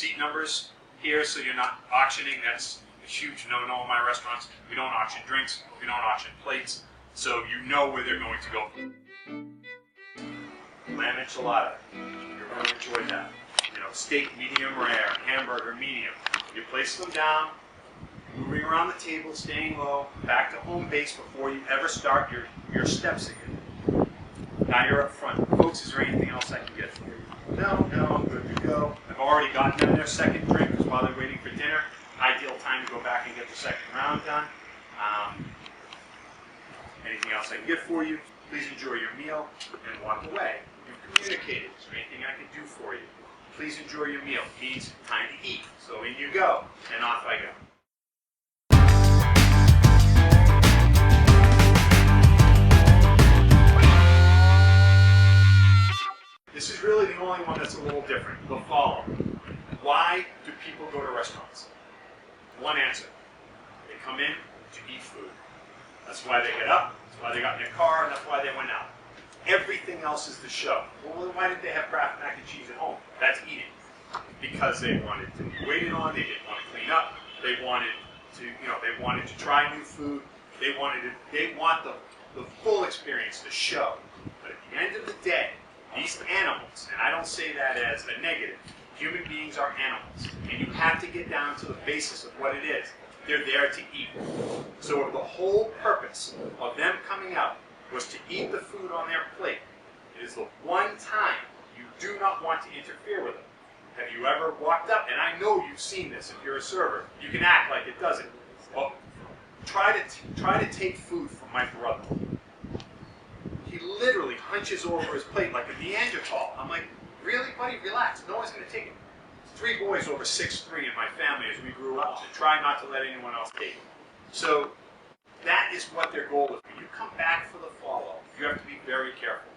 seat numbers here so you're not auctioning. That's a huge no-no in my restaurants. We don't auction drinks. We don't auction plates. So you know where they're going to go. Lamb enchilada. You're going to enjoy that. You know, steak medium rare, hamburger medium. You place them down, moving around the table, staying low, back to home base before you ever start your steps again. Now you're up front. Folks, is there anything else I can get for you? No, I'm good to go. I've already gotten them their second drink because while they're waiting for dinner, ideal time to go back and get the second round done. Anything else I can get for you? Please enjoy your meal and walk away. You've communicated. Is there anything I can do for you? Please enjoy your meal. It means time to eat. So in you go, and off I go. This is really the only one that's a little different. The follow. Why do people go to restaurants? One answer. They come in to eat food. That's why they get up, that's why they got in their car, and that's why they went out. Everything else is the show. Well, why didn't they have Kraft mac and cheese at home? That's eating. Because they wanted to be waited on, they didn't want to clean up, they wanted to try new food, they want the full experience, the show. But at the end of the day, these animals, and I don't say that as a negative, human beings are animals, and you have to get down to the basis of what it is. They're there to eat. So if the whole purpose of them coming out was to eat the food on their plate, it is the one time you do not want to interfere with them. Have you ever walked up, and I know you've seen this if you're a server, you can act like it doesn't. Well, try to take food from my brother. He literally hunches over his plate like a Neanderthal. I'm like, really, buddy? Relax. No one's going to take it. 3 boys over 6'3" in my family as we grew up to try not to let anyone else take it. So that is what their goal is. When you come back for the follow, you have to be very careful.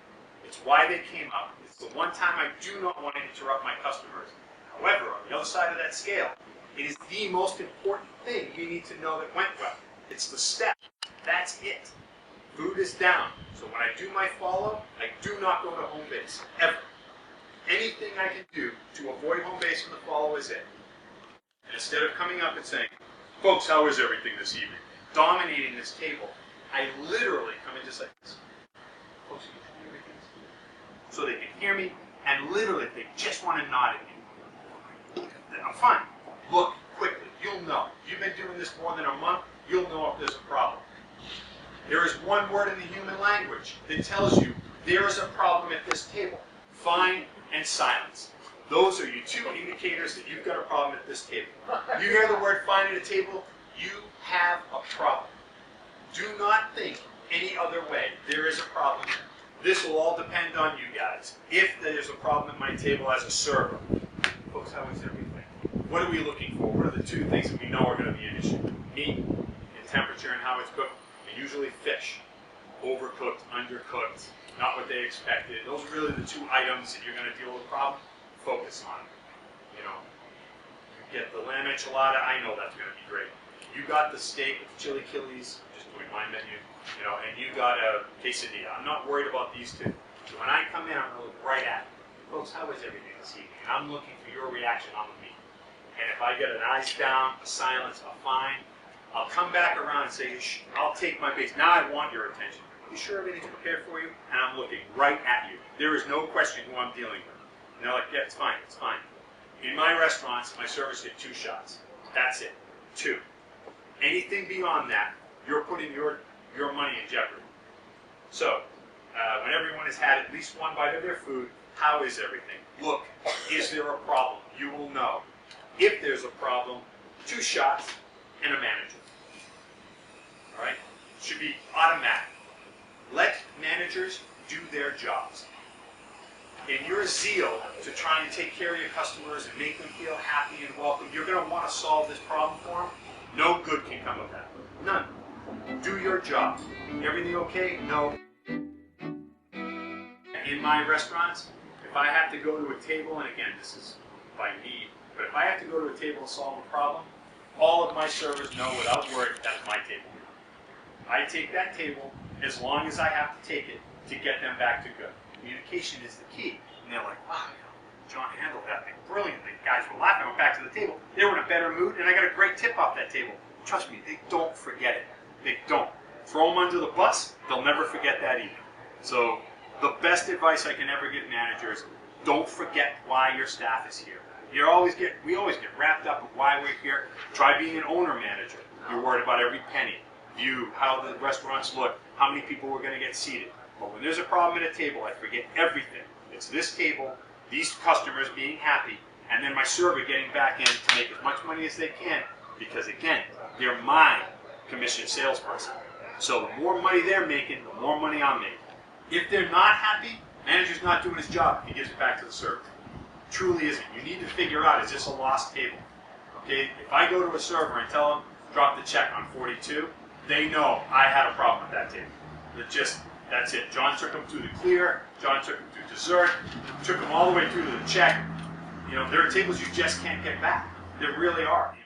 It's why they came up. It's the one time I do not want to interrupt my customers. However, on the other side of that scale, it is the most important thing you need to know that went well. It's the step. That's it. Food is down. So when I do my follow, I do not go to home base, ever. Anything I can do to avoid home base in the follow is it. And instead of coming up and saying, folks, how is everything this evening? Dominating this table, I literally come in just like this. Folks, can you hear everything? So they can hear me, and literally they just want to nod at me. I'm fine. Look quickly. You'll know. You've been doing this more than a month. You'll know if there's a problem. There is one word in the human language that tells you there is a problem at this table. Fine and silence. Those are your 2 indicators that you've got a problem at this table. You hear the word fine at a table, you have a problem. Do not think any other way. There is a problem. This will all depend on you guys. If there's a problem at my table as a server, folks, how is everything? What are we looking for? What are the 2 things that we know are going to be an issue? Meat and temperature and how it's cooked, and usually fish. Overcooked, undercooked, not what they expected. Those are really the 2 items that you're going to deal with a problem. Focus on. You know, you get the lamb enchilada, I know that's going to be great. You got the steak with chili killies, just doing my menu, you know, and you got a quesadilla. I'm not worried about these 2. So when I come in, I'm going to look right at it. Folks, how is everything this evening? And I'm looking for your reaction on the meat. And if I get an eyes down, a silence, a fine, I'll come back around and say, I'll take my base. Now I want your attention. Are you sure everything's prepared for you? And I'm looking right at you. There is no question who I'm dealing with. And they're like, yeah, it's fine, it's fine. In my restaurants, my servers get 2 shots. That's it. 2. Anything beyond that, you're putting your money in jeopardy. So, when everyone has had at least 1 bite of their food, how is everything? Look, is there a problem? You will know. If there's a problem, 2 shots and a manager. All right? Should be automatic. Let managers do their jobs. In your zeal to try and take care of your customers and make them feel happy and welcome, you're going to want to solve this problem for them. No good can come of that. None. Do your job. Everything okay? No. In my restaurants, if I have to go to a table, and again, this is by need, but if I have to go to a table and solve a problem, all of my servers know without word that's my table. I take that table as long as I have to take it to get them back to good. Communication is the key. And they're like, wow, John handled that thing brilliantly. Guys were laughing. I went back to the table. They were in a better mood, and I got a great tip off that table. Trust me, they don't forget it. They don't. Throw them under the bus, they'll never forget that either. So the best advice I can ever give managers, don't forget why your staff is here. We always get wrapped up in why we're here. Try being an owner manager. You're worried about every penny, view, how the restaurants look, how many people we're going to get seated. But when there's a problem at a table, I forget everything. It's this table, these customers being happy, and then my server getting back in to make as much money as they can, because again, they're my commission salesperson. So the more money they're making, the more money I'm making. If they're not happy, manager's not doing his job. He gives it back to the server. Truly isn't. You need to figure out, is this a lost table? Okay, if I go to a server and tell them, drop the check on 42, they know I had a problem with that table. That's it. John took them through the clear, John took them through dessert, took them all the way through to the check. You know, there are tables you just can't get back. There really are.